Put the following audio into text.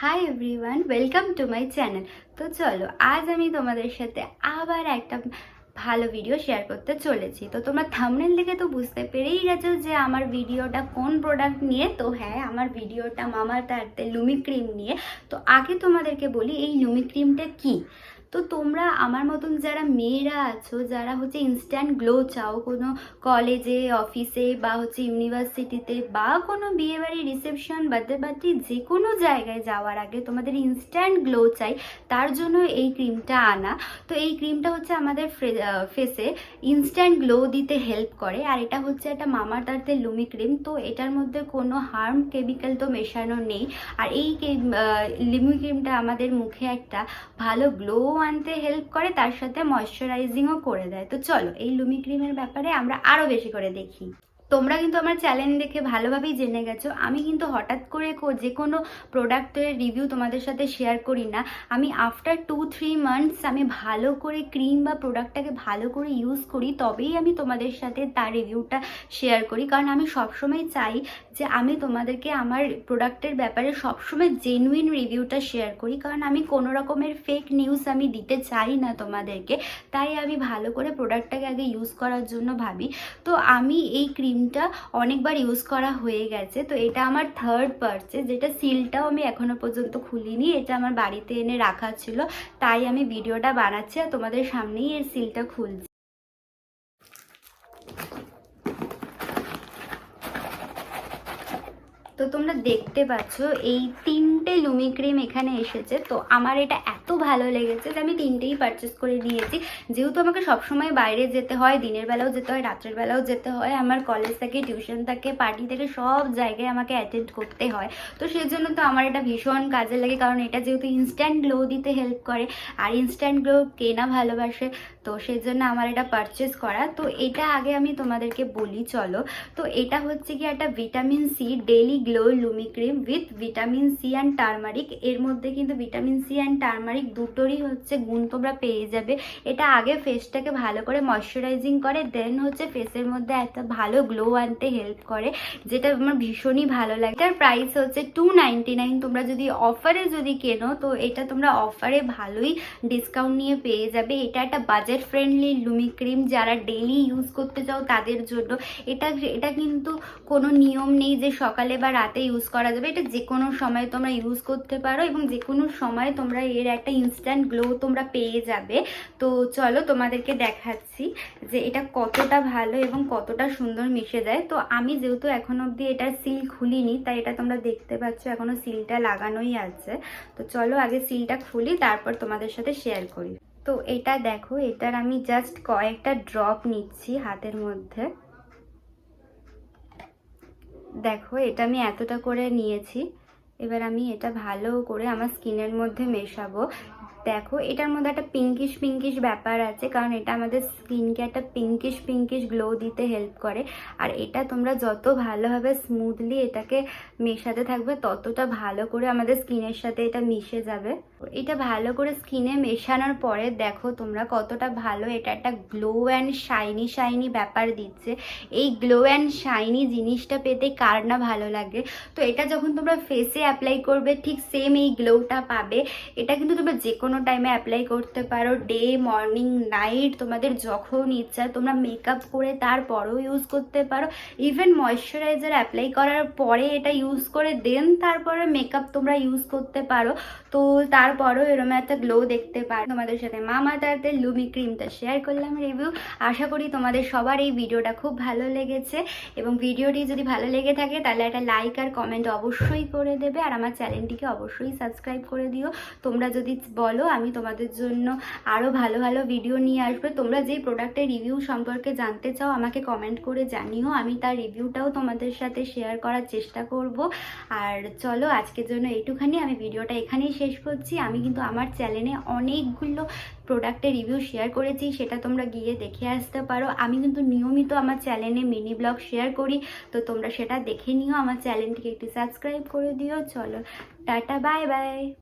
Hi everyone, welcome to my channel. তো চলো, আজ আমি তোমাদের সাথে আবার একটা ভালো ভিডিও শেয়ার করতে চলেছি। তো তোমরা থাম্বনেল দেখে তো বুঝতে পেরেই গেছো যে আমার ভিডিওটা কোন প্রোডাক্ট নিয়ে। তো হ্যাঁ, আমার ভিডিওটা মামাআর্থ লুমি ক্রিম নিয়ে। তো আগে তোমাদেরকে বলি এই লুমি ক্রিমটা কি। তো তোমরা আমার মতন যারা মেয়েরা আছো, যারা ইনস্ট্যান্ট গ্লো চাও, কোনো কলেজে, অফিসে বা ইউনিভার্সিটিতে বা কোনো বিয়েবাড়ি, রিসেপশন, বার্থডে পার্টি, যে কোনো জায়গায় যাওয়ার আগে তোমাদের ইনস্ট্যান্ট গ্লো চাই, তার জন্য এই ক্রিমটা আনা। তো এই ক্রিমটা আমাদের ফেসে ইনস্ট্যান্ট গ্লো দিতে হেল্প করে। আর এটা একটা মামাআর্থ লুমি ক্রিম। তো এটার মধ্যে কোনো হার্ম কেমিক্যাল তো মেশানো নেই। আর এই লুমি ক্রিমটা আমাদের মুখে একটা ভালো গ্লো আনতে হেল্প করে, তার সাথে ময়শ্চারাইজিংও করে দেয়। তো চলো, এই লুমি ক্রিমের ব্যাপারে আমরা আরো বেশি করে দেখি। তোমরা কিন্তু আমার চ্যানেল দেখে ভালোভাবেই জেনে গেছো, আমি কিন্তু হঠাৎ করে যে কোনো প্রোডাক্টের রিভিউ তোমাদের সাথে শেয়ার করি না। আমি আফটার 2-3 মান্থস আমি ভালো করে ক্রিম বা প্রোডাক্টটাকে ভালো করে ইউজ করি, তবেই আমি তোমাদের সাথে তার রিভিউটা শেয়ার করি। কারণ আমি সবসময় চাই যে আমি তোমাদেরকে আমার প্রোডাক্টের ব্যাপারে সবসময় জেনুইন রিভিউটা শেয়ার করি। কারণ আমি কোনো রকমের ফেক নিউজ আমি দিতে চাই না তোমাদেরকে। তাই আমি ভালো করে প্রোডাক্টটাকে আগে ইউজ করার জন্য ভাবি। তো আমি এই ক্রিমটা অনেকবার ইউজ করা হয়ে গেছে। তো এটা আমার থার্ড পারচেজ, যেটা সিলটাও আমি এখনো পর্যন্ত খুলিনি। এটা আমার বাড়িতে এনে রাখা ছিল, তাই আমি ভিডিওটা বানাচ্ছি আর তোমাদের সামনেই এর সিলটা খুলছি। তো তোমরা দেখতে পাচ্ছ এই 3টে লুমি ক্রিম এখানে এসেছে। তো আমার এটা এত ভালো লেগেছে যে আমি 3টেই পারচেস করে নিয়েছি। যেহেতু আমাকে সবসময় বাইরে যেতে হয়, দিনের বেলাও যেতে হয়, রাত্রের বেলাও যেতে হয়, আমার কলেজ থাকে, টিউশন থাকে, পার্টি থেকে, সব জায়গায় আমাকে অ্যাটেন্ড করতে হয়। তো সেই জন্য তো আমার এটা ভীষণ কাজে লাগে। কারণ এটা যেহেতু ইনস্ট্যান্ট গ্লো দিতে হেল্প করে, আর ইনস্ট্যান্ট গ্লো কে না ভালোবাসে। তো সেই জন্য আমার এটা পারচেস করা। তো এটা আগে আমি তোমাদেরকে বলি চলো। তো এটা কি একটা vitamin C daily glow lumi cream with vitamin C and turmeric. এর মধ্যে কিন্তু ভিটামিন সি অ্যান্ড টারমারিক দুটোরই গুণ তোমরা পেয়ে যাবে। এটা আগে ফেসটাকে ভালো করে ময়শ্চারাইজিং করে, দেন ফেসের মধ্যে একটা ভালো গ্লো আনতে হেল্প করে, যেটা আমার ভীষণই ভালো লাগে। এটার প্রাইস $2.99। তোমরা যদি অফারে কেনো, তো এটা তোমরা অফারে ভালোই ডিসকাউন্ট নিয়ে পেয়ে যাবে। এটা একটা বাজেট ফ্রেন্ডলি লুমি ক্রিম, যারা ডেইলি ইউজ করতে চাও তাদের জন্য। এটা কিন্তু কোনো নিয়ম নেই যে সকালে বা রাতে ইউজ করা যাবে। এটা যে কোনো সময় তোমরা ইউজ করতে পারো, এবং যে কোনো সময় তোমরা এর একটা ইনস্ট্যান্ট গ্লো তোমরা পেয়ে যাবে। তো চলো তোমাদেরকে দেখাচ্ছি যে এটা কতটা ভালো এবং কতটা সুন্দর মিশে যায়। তো আমি যেহেতু এখনো অবধি এটার সিল খুলিনি, তাই এটা তোমরা দেখতে পাচ্ছ এখনো সিলটা লাগানোই আছে। তো চলো আগে সিলটা খুলি, তারপর তোমাদের সাথে শেয়ার করি। তো এটা দেখো, এটার আমি জাস্ট কয়েকটা ড্রপ নিচ্ছি হাতের মধ্যে। দেখো, এটা আমি এতটা করে নিয়েছি। এবার আমি এটা ভালো করে আমার স্কিনের মধ্যে মেশাবো। দেখো, এটার মধ্যে একটা পিঙ্কিশ পিঙ্কিশ ব্যাপার আছে, কারণ এটা আমাদের স্কিনকে একটা পিঙ্কিশ পিঙ্কিশ গ্লো দিতে হেল্প করে। আর এটা তোমরা যত ভালোভাবে স্মুথলি এটাকে মেশাতে থাকবে, ততটা ভালো করে আমাদের স্কিনের সাথে এটা মিশে যাবে। এটা ভালো করে স্কিনে মেশানোর পরে দেখো তোমরা কতটা ভালো এটা একটা গ্লো অ্যান্ড শাইনি শাইনি ব্যাপার দিচ্ছে। এই গ্লো অ্যান্ড শাইনি জিনিসটা পেতে কার না ভালো লাগে। তো এটা যখন তোমরা ফেসে অ্যাপ্লাই করবে, ঠিক সেম এই গ্লোটা পাবে। এটা কিন্তু তোমরা যে কোনো টাইমে অ্যাপ্লাই করতে পারো, ডে, মর্নিং, নাইট, তোমাদের যখন ইচ্ছা তোমরা মেকআপ করে তারপরেও ইউজ করতে পারো। ইভেন ময়শ্চারাইজার অ্যাপ্লাই করার পরে এটা ইউজ করে দেন তারপরে মেকআপ তোমরা ইউজ করতে পারো। তো তারপরেও এরকম একটা গ্লো দেখতে পারো। তোমাদের সাথে মামাআর্থ লুমি ক্রিমটা শেয়ার করলাম রিভিউ। আশা করি তোমাদের সবার এই ভিডিওটা খুব ভালো লেগেছে, এবং ভিডিওটি যদি ভালো লেগে থাকে তাহলে একটা লাইক আর কমেন্ট অবশ্যই করে দেবে, আর আমার চ্যানেলটিকে অবশ্যই সাবস্ক্রাইব করে দিও। তোমরা যদি বলো আমি তোমাদের জন্য আরও ভালো ভালো ভিডিও নিয়ে আসবে। তোমরা যেই প্রোডাক্টের রিভিউ সম্পর্কে জানতে চাও আমাকে কমেন্ট করে জানিও, আমি তার রিভিউটাও তোমাদের সাথে শেয়ার করার চেষ্টা করব। আর চলো আজকের জন্য এইটুখানি, আমি ভিডিওটা এখানেই শেষ করছি। আমি কিন্তু আমার চ্যানেলে অনেকগুলো প্রোডাক্টের রিভিউ শেয়ার করেছি, সেটা তোমরা গিয়ে দেখে আসতে পারো। আমি কিন্তু নিয়মিত আমার চ্যানেলে মিনি ব্লগ শেয়ার করি, তো তোমরা সেটা দেখে নিও। আমার চ্যানেলটিকে একটু সাবস্ক্রাইব করে দিও। চলো টাটা, বাই বাই।